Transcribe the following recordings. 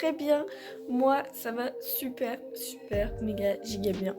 très bien. Moi, ça va super, méga, giga bien.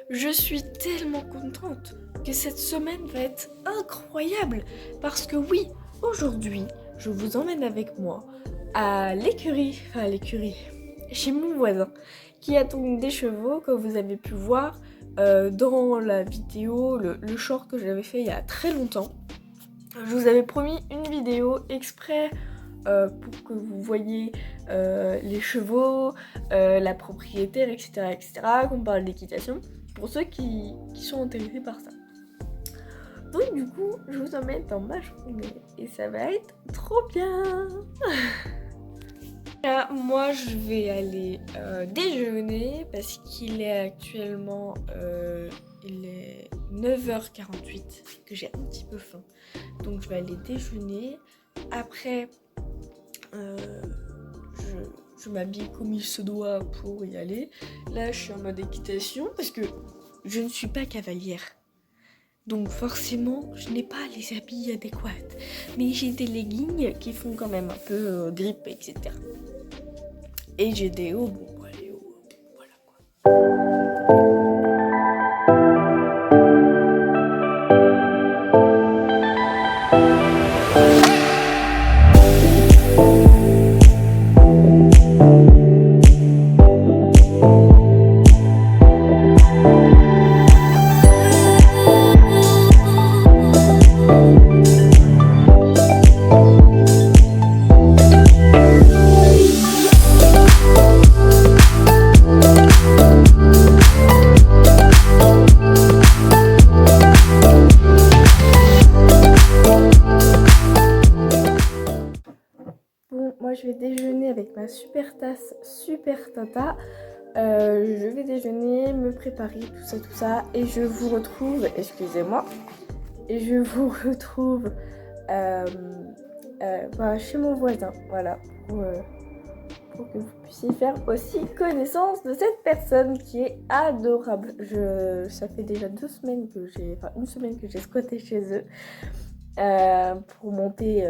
Je suis tellement contente que cette semaine va être incroyable. Parce que oui, aujourd'hui, je vous emmène avec moi à l'écurie, chez mon voisin, qui a donc des chevaux, comme vous avez pu voir dans la vidéo, le short que j'avais fait il y a très longtemps. Je vous avais promis une vidéo exprès pour que vous voyiez les chevaux, la propriétaire, etc., qu'on parle d'équitation, pour ceux qui sont intéressés par ça. Donc du coup, je vous emmène dans ma journée et ça va être trop bien. Là, moi, je vais aller déjeuner parce qu'il est actuellement il est 9h48, que j'ai un petit peu faim. Donc je vais aller déjeuner. Après, je m'habille comme il se doit pour y aller. Là, je suis en mode équitation parce que je ne suis pas cavalière. Donc forcément, je n'ai pas les habits adéquats. Mais j'ai des leggings qui font quand même un peu grippe, etc. Et j'ai des hauts, bon, les hauts, voilà quoi. Moi je vais déjeuner avec ma super tasse, super tata. Je vais déjeuner, me préparer, tout ça. Et je vous retrouve, excusez-moi, chez mon voisin. Voilà, pour que vous puissiez faire aussi connaissance de cette personne qui est adorable. Ça fait déjà une semaine que j'ai squatté chez eux pour monter...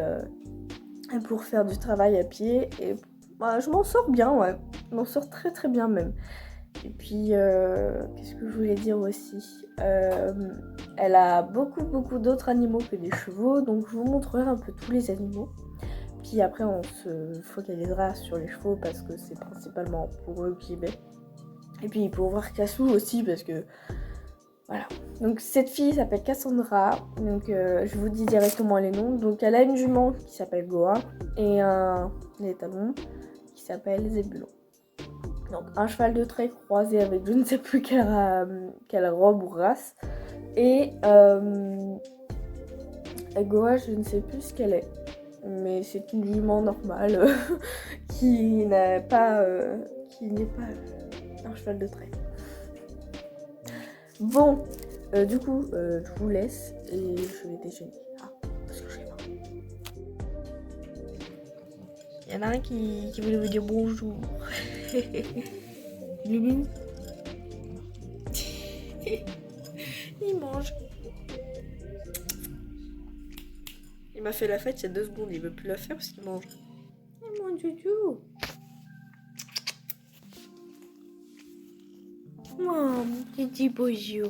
pour faire du travail à pied et je m'en sors bien, ouais, je m'en sors très bien même. Et puis qu'est-ce que je voulais dire aussi, elle a beaucoup d'autres animaux que des chevaux, donc je vous montrerai un peu tous les animaux, puis après on se focalisera sur les chevaux parce que c'est principalement pour eux que j'y vais, et puis pour voir Cassou aussi parce que voilà. Donc cette fille s'appelle Cassandra, donc je vous dis directement les noms. Donc elle a une jument qui s'appelle Goa et un étalon qui s'appelle Zébulon. Donc un cheval de trait croisé avec je ne sais plus quelle robe ou race. Et Goa, je ne sais plus ce qu'elle est, mais c'est une jument normale qui n'est pas un cheval de trait. Bon, du coup, je vous laisse et je vais déjeuner. Parce que j'ai faim. Il y en a un qui voulait vous dire bonjour. Loulou. Il mange. Il m'a fait la fête il y a 2 secondes. Il veut plus la faire parce qu'il mange. Il mange doudou. Oh, mon petit bonjour.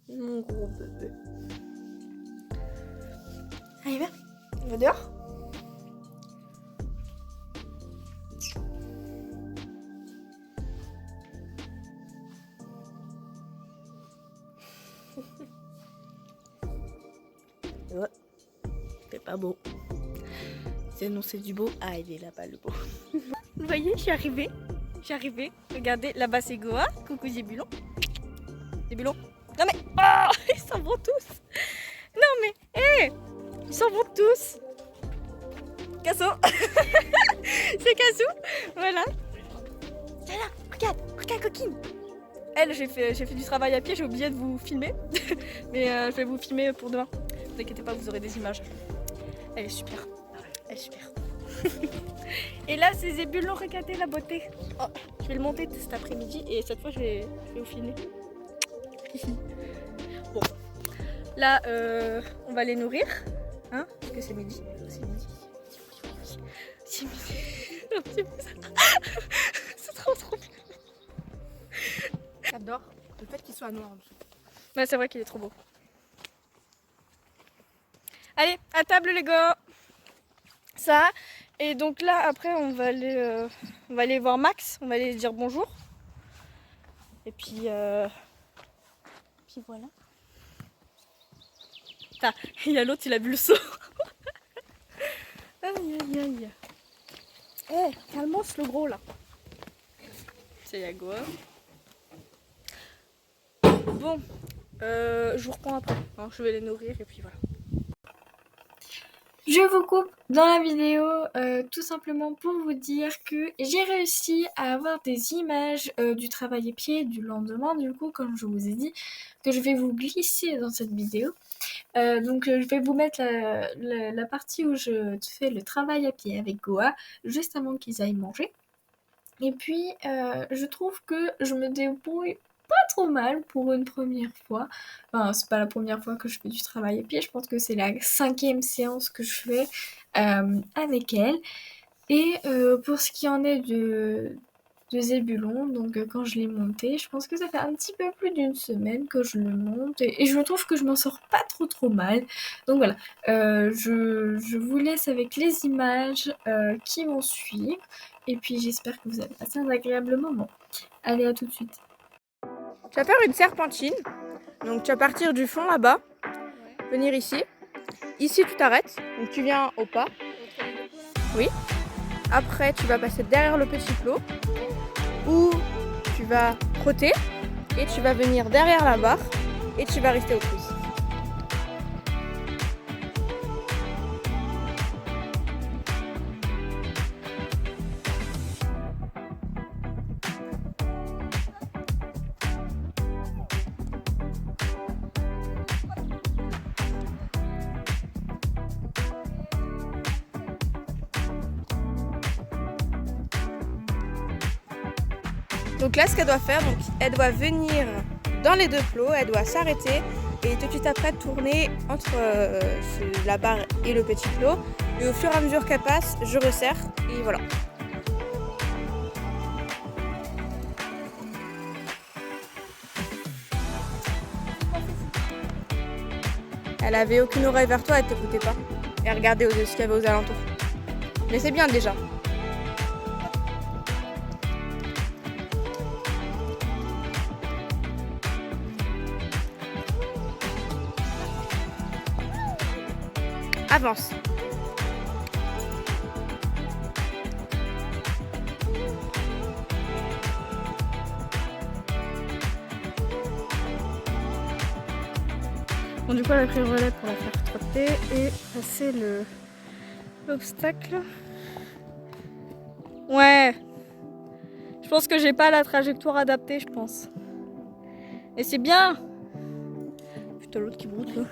Mon gros bébé. Allez, viens. On va dehors. Ouais. C'est pas beau. C'est annoncé du beau. Ah, il est là-bas le beau. Vous voyez, je suis arrivée. Regardez, là-bas c'est Goa. Coucou Zébulon. Zébulon. Non mais... Oh, ils s'en vont tous. Non mais... Hé, ils s'en vont tous. Casso. C'est Cassou. Voilà. Tiens là, regarde coquine. Elle, j'ai fait du travail à pied, j'ai oublié de vous filmer. Mais je vais vous filmer pour demain. Ne vous inquiétez pas, vous aurez des images. Elle est super. Et là, c'est Zébulon, regardez la beauté. Oh, je vais le monter cet après-midi et cette fois, je vais vous filmer. Bon, là, on va les nourrir. Hein, parce que c'est midi. C'est trop bien. J'adore le fait qu'il soit noir en dessous. Ouais, c'est vrai qu'il est trop beau. Allez, à table les gars. Ça. Et donc là, après, on va aller voir Max. On va aller dire bonjour. Et puis voilà. Ah, il y a l'autre, il a vu le saut. Aïe aïe aïe. Eh, calmos le gros là. C'est Yago. Bon, je vous reprends après. Hein, je vais les nourrir et puis voilà. Je vous coupe dans la vidéo tout simplement pour vous dire que j'ai réussi à avoir des images du travail épier du lendemain, du coup, comme je vous ai dit, que je vais vous glisser dans cette vidéo. Donc je vais vous mettre la partie où je fais le travail à pied avec Goa, juste avant qu'ils aillent manger. Et puis je trouve que je me débrouille pas trop mal pour une première fois. Enfin, c'est pas la première fois que je fais du travail à pied, je pense que c'est la 5e séance que je fais avec elle. Et pour ce qui en est de Zébulon, donc quand je l'ai monté, je pense que ça fait un petit peu plus d'une semaine que je le monte et je trouve que je m'en sors pas trop mal. Donc voilà, je vous laisse avec les images qui vont suivre et puis j'espère que vous avez passé un agréable moment. Allez, à tout de suite. Tu vas faire une serpentine. Donc tu vas partir du fond là-bas, venir ici. Ici tu t'arrêtes, donc tu viens au pas. Oui. Après tu vas passer derrière le petit plot où tu vas trotter et tu vas venir derrière la barre et tu vas rester au prises. Donc là, ce qu'elle doit faire, donc, elle doit venir dans les deux plots, elle doit s'arrêter et tout de suite après tourner entre la barre et le petit plot. Et au fur et à mesure qu'elle passe, je resserre et voilà. Elle avait aucune oreille vers toi, elle ne t'écoutait pas. Elle regardait ce qu'il y avait aux alentours. Mais c'est bien déjà. Avance. Bon, du coup, elle a pris le relais pour la faire trotter et passer l'obstacle. Ouais. Je pense que j'ai pas la trajectoire adaptée, je pense. Et c'est bien. Putain, l'autre qui broute là.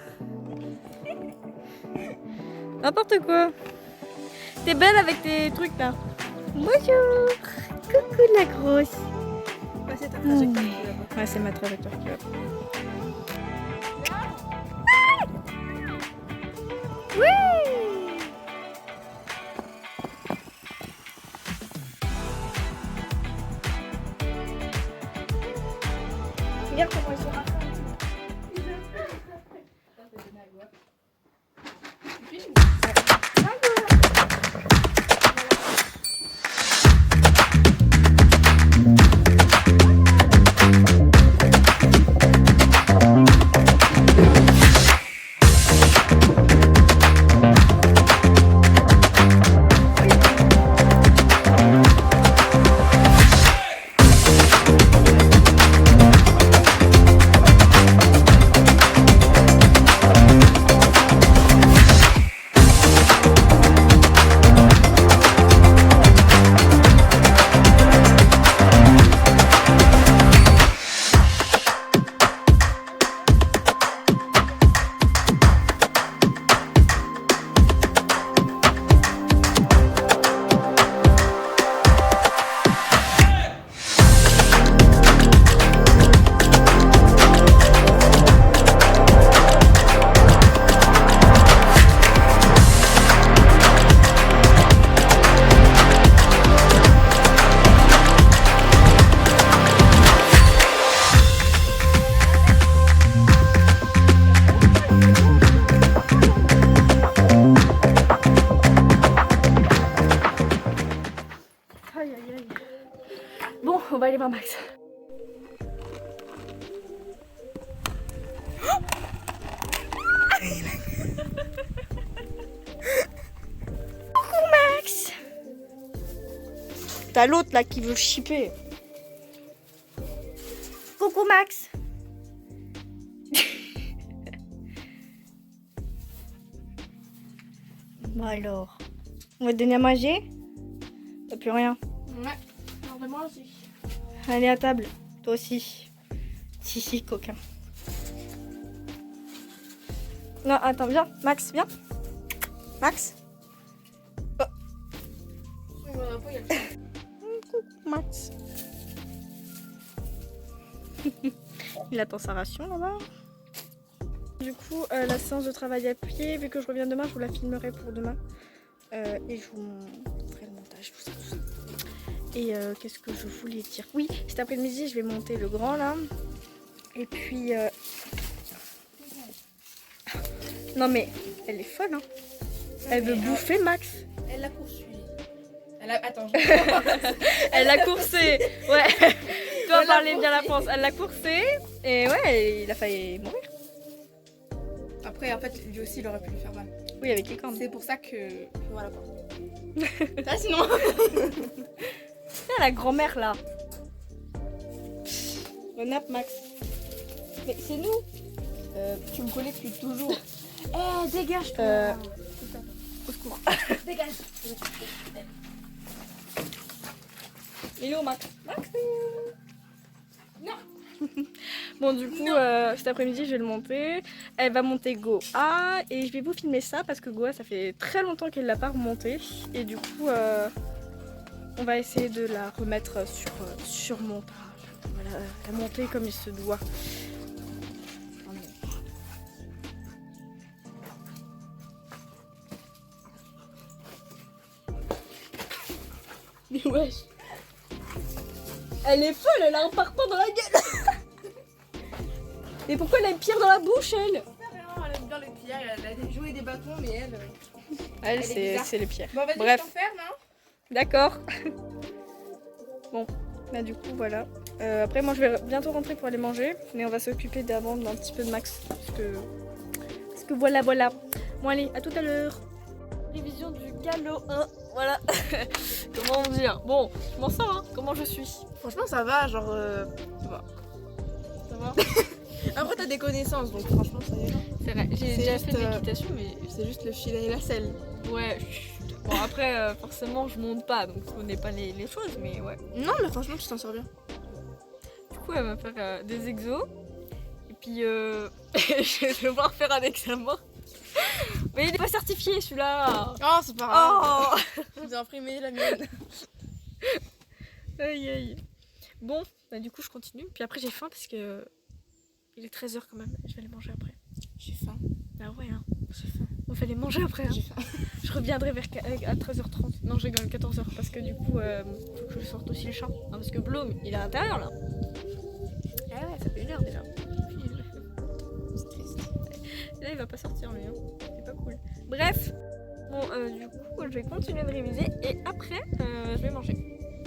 N'importe quoi. T'es belle avec tes trucs là. Bonjour. Coucou la grosse. Ouais, c'est ta trajectoire qui va pas. Ouais, c'est ma trajectoire qui va pas. Oui. Regarde comment ils sont rares. Coucou Max. T'as l'autre là qui veut le shipper. Coucou Max. Bon alors, on va te donner à manger? T'as plus rien? Ouais, on va manger. Allez à table, toi aussi. Si, coquin. Non, attends, viens, Max, viens. Max. Coucou, Max. Il attend sa ration là-bas. Du coup, la séance de travail à pied, vu que je reviens demain, je vous la filmerai pour demain. Et je vous ferai le montage, tout ça. Et qu'est-ce que je voulais dire? Oui, cet après-midi, je vais monter le grand là. Et puis... Non mais, elle est folle, hein. Elle veut bouffer Max. Elle l'a poursuivi. Attends, Elle l'a coursé. Ouais. Toi, parler bien la France. Elle l'a coursé. Et ouais, il a failli mourir. Après, en fait, lui aussi, il aurait pu lui faire mal. Oui, avec les cornes. C'est pour ça que... Voilà quoi. Ça, sinon... Ah, la grand-mère là. Le nap Max. Mais c'est nous. tu me connais depuis toujours. Eh, dégage toi. Au secours. Dégage. Il est où Max? Max. Non. Bon du coup cet après-midi je vais le monter. Elle va monter Goa et je vais vous filmer ça parce que Goa ça fait très longtemps qu'elle l'a pas remontée. Et du coup on va essayer de la remettre sur montage. Voilà, la monter comme il se doit. Mais wesh. Elle est folle, elle a un parpaing dans la gueule. Mais pourquoi elle a une pierre dans la bouche, elle? Elle aime bien les pierres, elle a des jouets et des bâtons, mais elle... Elle, est bizarre. c'est les pierres. Bon, vas-y, bref. je t'enferme, hein. D'accord. Bon, bah du coup, voilà. Après, moi, je vais bientôt rentrer pour aller manger. Mais on va s'occuper d'avant d'un petit peu de Max. Parce que voilà. Bon, allez, à tout à l'heure. Révision du galop 1. Voilà. Comment on dit hein. Bon, je m'en sors, hein. Comment je suis? Franchement, ça va, genre... Ça va. Ça va? Après, t'as des connaissances, donc franchement, ça ira. C'est vrai, j'ai C'est déjà juste, fait de l'équitation, mais... C'est juste le filet et la selle. Ouais, bon après, forcément, je monte pas, donc je connais pas les choses, mais ouais. Non, mais franchement, tu t'en sors bien. Du coup, elle va faire des exos, et puis je vais devoir faire un examen. Mais il est pas certifié, celui-là. Oh, c'est pas grave. Oh. J'ai imprimé la mienne. Aïe aïe. Bon, bah du coup, je continue, puis après, j'ai faim, parce que... Il est 13h quand même, je vais aller manger après. J'ai faim. Ah ouais, hein. J'ai faim. On va aller manger après, hein. J'ai faim. Je reviendrai à 13h30. Non, je rigole, 14h. Parce que du coup, faut que je sorte aussi le chat. Non, parce que Bloom, il est à l'intérieur là. Ah ouais, ça fait 1 heure déjà. C'est triste. Là, il va pas sortir lui. Hein. C'est pas cool. Bref. Bon, du coup, je vais continuer de réviser. Et après, je vais manger.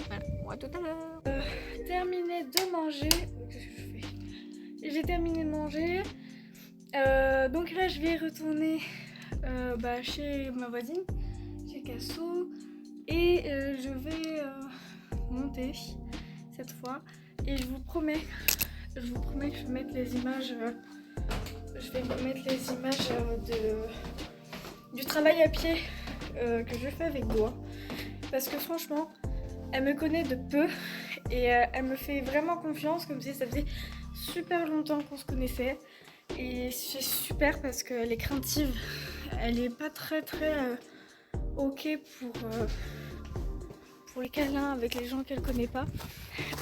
Voilà. Bon, à tout à l'heure. Terminé de manger. Qu'est-ce que je fais? J'ai terminé de manger. Donc là, je vais retourner chez ma voisine, chez Casso, et je vais monter cette fois. Et je vous promets que je vais mettre les images. Je vais vous mettre les images du travail à pied que je fais avec Goa. Parce que franchement, elle me connaît de peu et elle me fait vraiment confiance, comme si ça faisait super longtemps qu'on se connaissait. Et c'est super parce qu'elle est craintive. Elle est pas très ok pour les câlins avec les gens qu'elle connaît pas.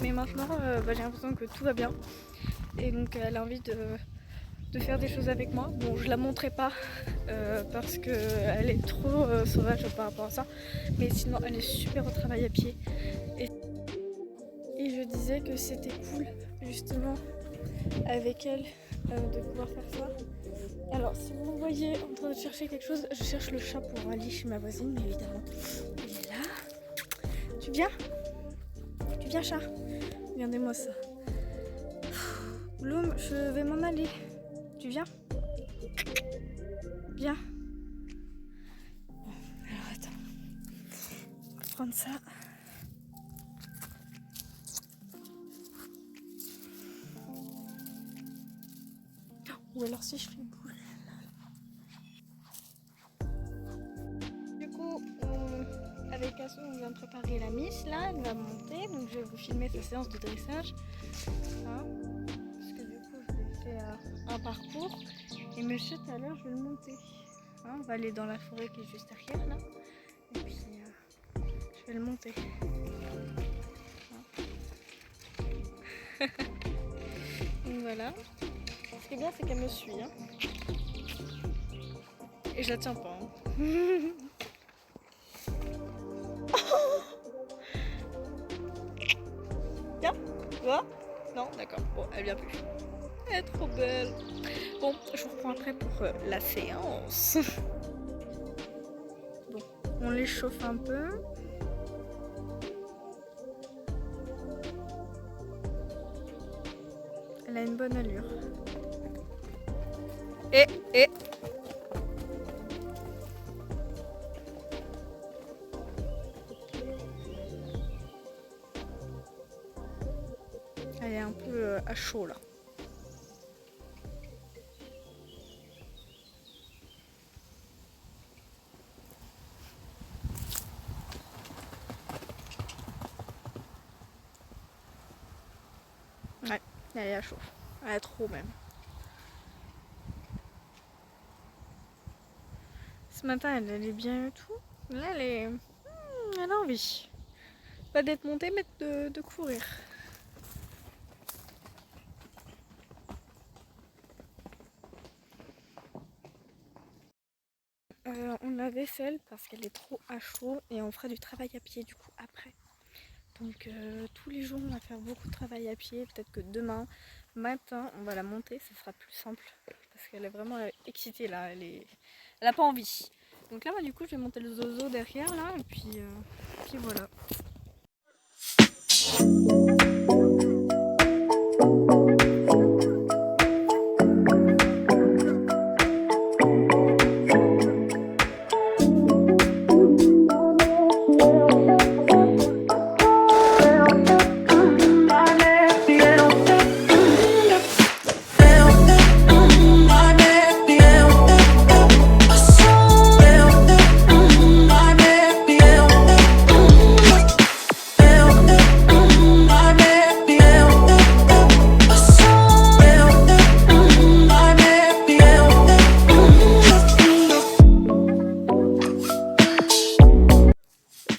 Mais maintenant, j'ai l'impression que tout va bien. Et donc elle a envie de faire des choses avec moi. Bon, je la montrerai pas parce qu'elle est trop sauvage par rapport à ça. Mais sinon, elle est super au travail à pied. Et je disais que c'était cool, justement, avec elle, de pouvoir faire ça. Alors, si vous me voyez en train de chercher quelque chose, je cherche le chat pour aller chez ma voisine, mais évidemment, il est là. Tu viens? Tu viens, chat? Regardez-moi ça. Bloom, je vais m'en aller. Tu viens? Bien. Bon, alors attends. On va prendre ça. Ou alors si je fais boule. Du coup, avec Asso, on vient de préparer la miss là, elle va monter. Donc je vais vous filmer sa séance de dressage. Hein, parce que du coup, je vais faire un parcours. Et monsieur, tout à l'heure, je vais le monter. Hein, on va aller dans la forêt qui est juste derrière là. Et puis, je vais le monter. Hein. Donc voilà. Ce qui est bien, c'est qu'elle me suit. Hein. Et je la tiens pas. Hein. Viens, tu vois? Non, d'accord. Bon, elle vient plus. Elle est trop belle. Bon, je vous reprends après pour la séance. Bon, on les chauffe un peu. Elle a une bonne allure. Et elle est un peu à chaud là. Ouais, elle est à chaud. Elle est trop même. Ce matin, elle allait bien et tout. Là, elle a envie. Pas d'être montée, mais de courir. On la vaisselle parce qu'elle est trop à chaud et on fera du travail à pied du coup après. Donc tous les jours on va faire beaucoup de travail à pied. Peut-être que demain matin on va la monter, ce sera plus simple parce qu'elle est vraiment excitée là, elle a pas envie. Donc là du coup je vais monter le zozo derrière là et puis voilà.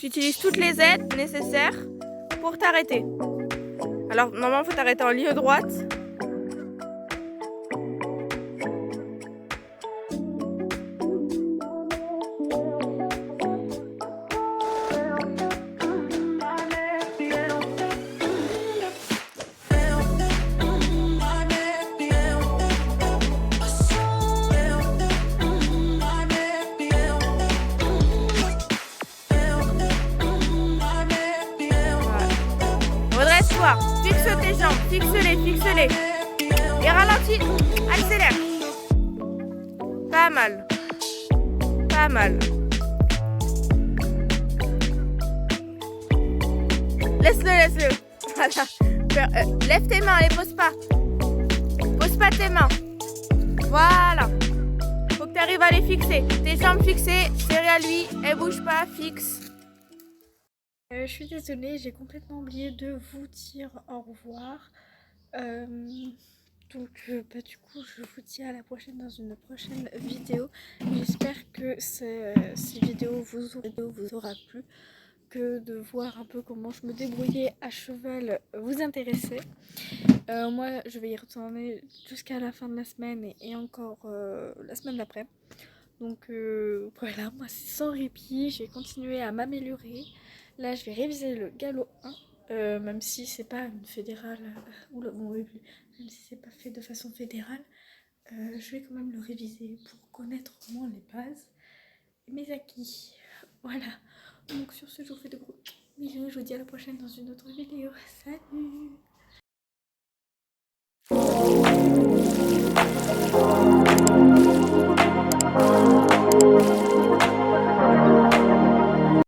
Tu utilises toutes les aides nécessaires pour t'arrêter. Alors normalement il faut t'arrêter en ligne droite. Redresse-toi, fixe tes jambes, fixe-les. Et ralentis, accélère. Pas mal. Laisse-le. Voilà. Lève tes mains, les pose pas. Pose pas tes mains. Voilà. Faut que tu arrives à les fixer. Tes jambes fixées, serrées à lui, elles bougent pas, fixe. Je suis désolée, j'ai complètement oublié de vous dire au revoir. Donc du coup je vous dis à la prochaine dans une prochaine vidéo. J'espère que ces vidéos vous aura plu, que de voir un peu comment je me débrouillais à cheval vous intéressait. Moi je vais y retourner jusqu'à la fin de la semaine et encore la semaine d'après. Donc voilà, moi c'est sans répit, j'ai continué à m'améliorer. Là je vais réviser le galop 1, même si c'est pas une fédérale, même si c'est pas fait de façon fédérale, je vais quand même le réviser pour connaître au moins les bases et mes acquis. Voilà, donc sur ce je vous fais de gros bisous, je vous dis à la prochaine dans une autre vidéo. Salut!